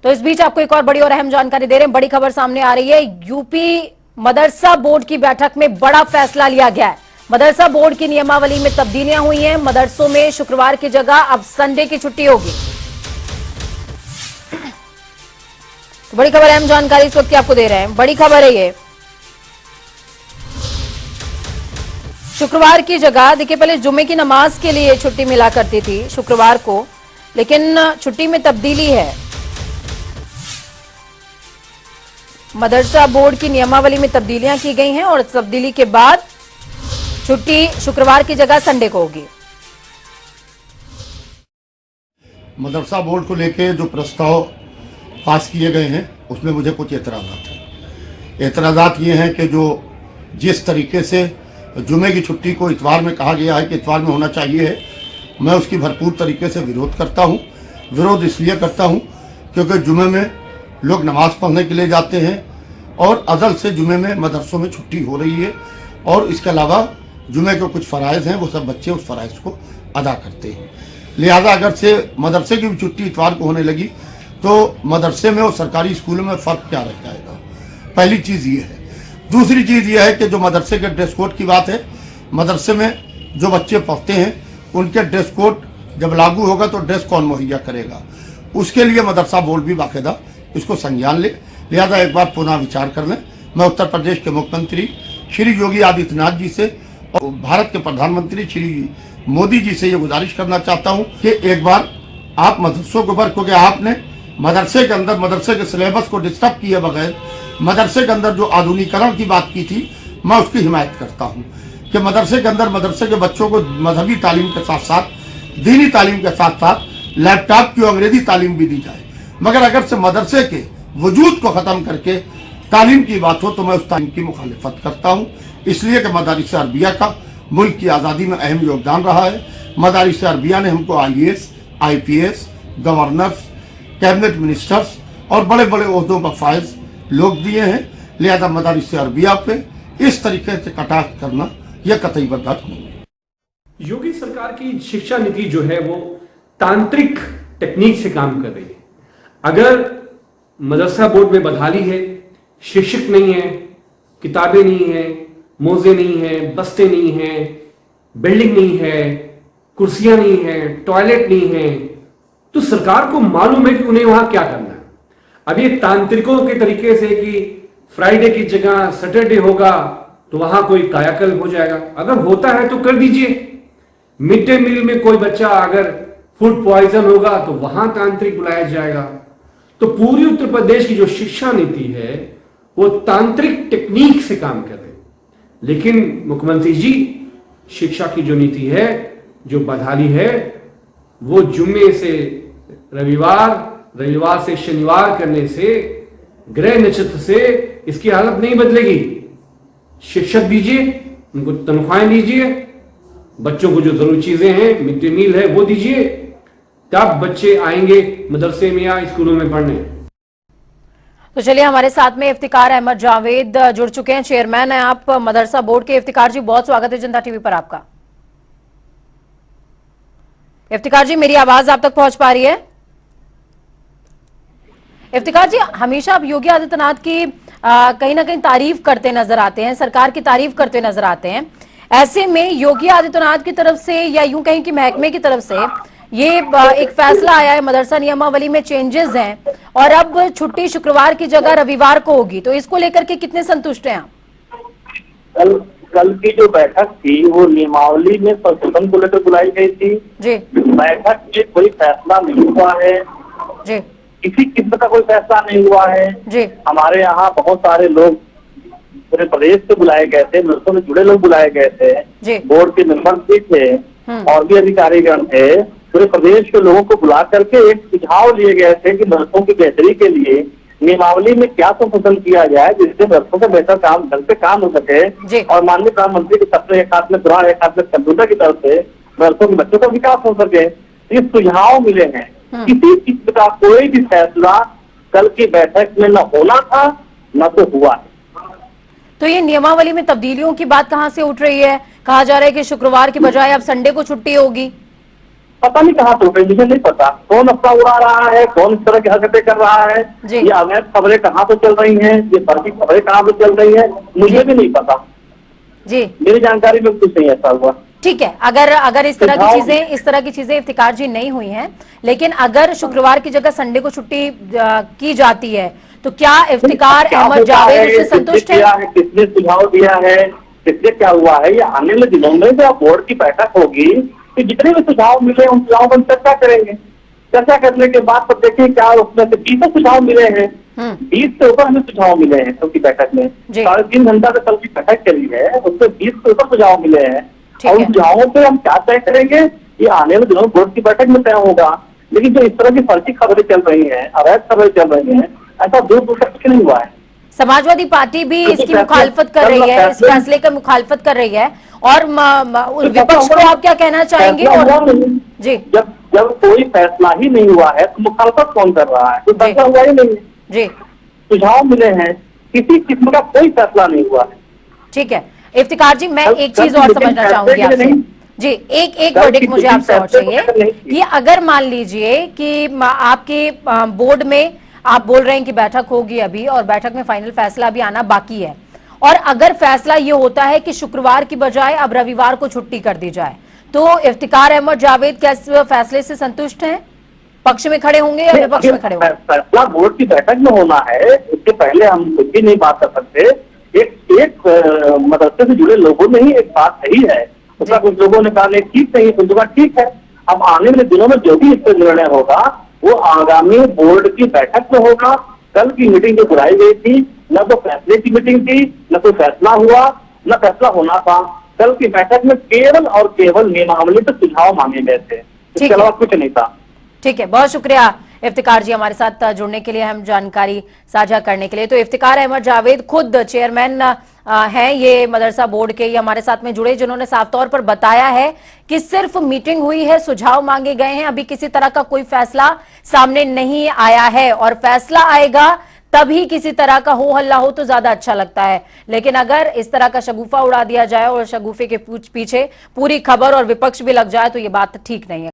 तो इस बीच आपको एक और बड़ी और अहम जानकारी दे रहे हैं। बड़ी खबर सामने आ रही है। यूपी मदरसा बोर्ड की बैठक में बड़ा फैसला लिया गया है। मदरसा बोर्ड की नियमावली में तब्दीलियां हुई हैं। मदरसों में शुक्रवार की जगह अब संडे की छुट्टी होगी। तो बड़ी खबर, अहम जानकारी इस वक्त की आपको दे रहे हैं। बड़ी खबर है ये। शुक्रवार की जगह देखिए, पहले जुम्मे की नमाज के लिए छुट्टी मिला करती थी शुक्रवार को, लेकिन छुट्टी में तब्दीली है। मदरसा बोर्ड की नियमावली में तब्दीलियां की गई हैं और तब्दीली के बाद छुट्टी शुक्रवार की जगह संडे को होगी। मदरसा बोर्ड को लेके जो प्रस्ताव पास किए गए हैं उसमें मुझे कुछ एतराज़ात हैं। एतराज़ात ये हैं कि जो जिस तरीके से जुमे की छुट्टी को इतवार में कहा गया है कि इतवार में होना चाहिए है, मैं उसकी भरपूर तरीके से विरोध करता हूँ। विरोध इसलिए करता हूँ क्योंकि जुमे में लोग नमाज़ पढ़ने के लिए जाते हैं और अज़ल से जुमे में मदरसों में छुट्टी हो रही है और इसके अलावा जुमे के कुछ फ़राइज़ हैं, वो सब बच्चे उस फ़राइज़ को अदा करते हैं। लिहाजा अगर से मदरसे की भी छुट्टी इतवार को होने लगी तो मदरसे में और सरकारी स्कूलों में फ़र्क क्या रह जाएगा। पहली चीज़ ये है। दूसरी चीज़ ये है कि जो मदरसे के ड्रेस कोड की बात है, मदरसे में जो बच्चे पढ़ते हैं उनके ड्रेस कोड जब लागू होगा तो ड्रेस कौन मुहैया करेगा, उसके लिए मदरसा बोर्ड भी बाकायदा इसको संज्ञान ले। लिहाजा एक बार पुनः विचार कर लें। मैं उत्तर प्रदेश के मुख्यमंत्री श्री योगी आदित्यनाथ जी से और भारत के प्रधानमंत्री श्री मोदी जी से ये गुजारिश करना चाहता हूँ कि एक बार आप मदरसों के ऊपर, क्योंकि आपने मदरसे के अंदर मदरसे के सिलेबस को डिस्टर्ब किए बगैर मदरसे के अंदर जो आधुनिकीकरण की बात की थी, मैं उसकी हिमायत करता हूँ कि मदरसे के अंदर मदरसे के बच्चों को मजहबी तालीम के साथ साथ दीनी तालीम के साथ साथ लैपटॉप की अंग्रेजी तालीम भी दी जाए। मगर अगर से मदरसे के वजूद को ख़त्म करके तालीम की बात हो तो मैं उस तालीम की मुखालिफत करता हूँ। इसलिए कि मदारिस अरबिया का मुल्क की आज़ादी में अहम योगदान रहा है। मदारिस अरबिया ने हमको IAS, IPS, governors, cabinet ministers और बड़े बड़े ओहदों पर फायज लोग दिए हैं। लिहाजा मदारिस अरबिया पे इस तरीके से कटाक्ष करना यह कतई बर्दाश्त नहीं है। योगी सरकार की शिक्षा नीति जो है वो तांत्रिक टेक्निक से काम कर रही है। अगर मदरसा बोर्ड में बदहाली है, शिक्षक नहीं है, किताबें नहीं है, मोजे नहीं है, बस्ते नहीं है, बिल्डिंग नहीं है, कुर्सियां नहीं है, टॉयलेट नहीं है, तो सरकार को मालूम है कि उन्हें वहां क्या करना है। अब ये तांत्रिकों के तरीके से कि फ्राइडे की जगह सैटरडे होगा तो वहां कोई कायाकल्प हो जाएगा। अगर होता है तो कर दीजिए। मिड डे मील में कोई बच्चा अगर फूड पॉइजन होगा तो वहां तांत्रिक बुलाया जाएगा। तो पूरी उत्तर प्रदेश की जो शिक्षा नीति है वो तांत्रिक टेक्निक से काम कर रही है। लेकिन मुख्यमंत्री जी, शिक्षा की जो नीति है, जो बदहाली है, वो जुम्मे से रविवार, रविवार से शनिवार करने से, ग्रह नक्षत्र से इसकी हालत नहीं बदलेगी। शिक्षक दीजिए, उनको तनख्वाहें दीजिए, बच्चों को जो जरूरी चीजें हैं, मिड डे मील है वो दीजिए, तब बच्चे आएंगे मदरसे में या स्कूलों में पढ़ने। तो चलिए, हमारे साथ में इफ्तिकार अहमद जावेद जुड़ चुके हैं, चेयरमैन हैं आप मदरसा बोर्ड के। इफ्तिकार जी, बहुत स्वागत है जनता टीवी पर आपका। इफ्तिकार जी, मेरी आवाज आप तक पहुंच पा रही है? इफ्तिकार जी, हमेशा आप योगी आदित्यनाथ की कहीं ना कहीं तारीफ करते नजर आते हैं, सरकार की तारीफ करते नजर आते हैं। ऐसे में योगी आदित्यनाथ की तरफ से या यूं कहीं कि महकमे की तरफ से ये एक फैसला आया है, मदरसा नियमावली में चेंजेस हैं और अब छुट्टी शुक्रवार की जगह रविवार को होगी, तो इसको लेकर के कितने संतुष्ट हैं आप? कल की जो बैठक थी वो नियमावली में संशोधन को लेकर बुलाई गई थी जी। बैठक में कोई फैसला नहीं हुआ है जी। किसी किस्म का कोई फैसला नहीं हुआ है जी। हमारे यहाँ बहुत सारे लोग पूरे प्रदेश से बुलाए गए थे, मदरसों में जुड़े लोग बुलाए गए थे जी। बोर्ड के मेंबर भी थे और भी अधिकारीगण थे। पूरे प्रदेश के लोगों को बुला करके एक सुझाव लिए गए थे कि मदरसों की बेहतरी के लिए नियमावली में क्या संशोधन किया जाए जिससे मदरसों का बेहतर काम, ढंग से काम हो सके और माननीय प्रधानमंत्री के सपने एक हाथ में कुरान, एक हाथ में कंप्यूटर की तरफ से मदरसों के बच्चों का विकास हो सके। ये सुझाव मिले हैं। किसी किस्म का कोई भी फैसला कल की बैठक में न होना था न तो हुआ। तो ये नियमावली में तब्दीलियों की बात कहां से उठ रही है? कहा जा रहा है कि शुक्रवार के बजाय अब संडे को छुट्टी होगी। पता नहीं कहाँ तो मुझे नहीं पता कौन अफवाह उड़ा रहा है, कौन इस तरह की हरकतें कर रहा है, ये अवैध खबरें कहाँ से चल रही हैं, ये फर्जी खबरें कहाँ से चल रही है, मुझे भी नहीं पता जी। मेरी जानकारी में कुछ नहीं ऐसा हुआ। ठीक है, अगर इस तरह की चीजें इफ्तिकार जी नहीं हुई हैं, लेकिन अगर शुक्रवार की जगह संडे को छुट्टी की जाती है तो क्या इफ्तिकार अहमद जावेद उससे संतुष्ट है? किसने सुझाव दिया है, किसने क्या हुआ है, ये आने वाले दिनों में जब बोर्ड की बैठक होगी तो जितने भी सुझाव मिले उन सुझावों पर चर्चा करेंगे। चर्चा करने के बाद तो देखिए क्या उसमें से 20 सुझाव मिले हैं, 20 से ऊपर हमें सुझाव मिले हैं कल की बैठक में, 3.5 घंटा से कल की बैठक चली है, उसमें 20 से ऊपर सुझाव मिले हैं और उन सुझावों पे हम क्या तय करेंगे ये आने वाले दिनों बोर्ड की बैठक में तय होगा। लेकिन जो इस तरह की फर्जी खबरें चल रही हैं, अवैध खबरें चल रही हैं, ऐसा दूर दूर तक नहीं हुआ है। समाजवादी पार्टी भी इसकी मुखालफत कर रही है, इस फैसले का मुखालफत कर रही है, और विपक्ष को आप क्या कहना चाहेंगे? और जी, जब कोई फैसला ही नहीं हुआ है तो मुखालफत कौन कर रहा है? तो फैसला हुआ ही नहीं जी, सुझाव मिले हैं, किसी किस्म का कोई फैसला नहीं हुआ है। ठीक है इफ्तिकार जी, मैं एक चीज और समझना चाहूंगी आपसे जी, एक वर्डिक्ट मुझे आपसे और चाहिए कि अगर मान लीजिए कि आपके बोर्ड में आप बोल रहे हैं कि बैठक होगी अभी और बैठक में फाइनल फैसला भी आना बाकी है, और अगर फैसला ये होता है कि शुक्रवार की बजाय अब रविवार को छुट्टी कर दी जाए, तो इफ्तिकार अहमद जावेद क्या इस फैसले से संतुष्ट हैं? पक्ष में खड़े होंगे या विपक्ष में खड़े होंगे? फैसला बोर्ड की बैठक में होना है, इसके पहले हम कुछ भी नहीं बात कर सकते। एक मदरसे से जुड़े लोगों में ही एक बात सही है, उसका कुछ लोगों ने कहा ठीक नहीं, कुछ लोग ठीक है। अब आने वाले दिनों में जो भी इस पर निर्णय होगा वो आगामी बोर्ड की बैठक में होगा। कल की मीटिंग जो बुलाई गई थी न तो फैसले की मीटिंग थी, न कोई फैसला हुआ, न फैसला होना था। कल की बैठक में केवल और केवल नियमावली पे सुझाव मांगे गए थे, इसके अलावा कुछ नहीं था। ठीक है, बहुत शुक्रिया इफ्तिकार जी हमारे साथ जुड़ने के लिए, हम जानकारी साझा करने के लिए। तो इफ्तिकार अहमद जावेद खुद चेयरमैन हैं ये मदरसा बोर्ड के, ये हमारे साथ में जुड़े, जिन्होंने साफ तौर पर बताया है कि सिर्फ मीटिंग हुई है, सुझाव मांगे गए हैं, अभी किसी तरह का कोई फैसला सामने नहीं आया है, और फैसला आएगा तभी किसी तरह का हो हल्ला हो तो ज्यादा अच्छा लगता है। लेकिन अगर इस तरह का शगुफा उड़ा दिया जाए और शगुफे के पीछे पूरी खबर और विपक्ष भी लग जाए तो ये बात ठीक नहीं है।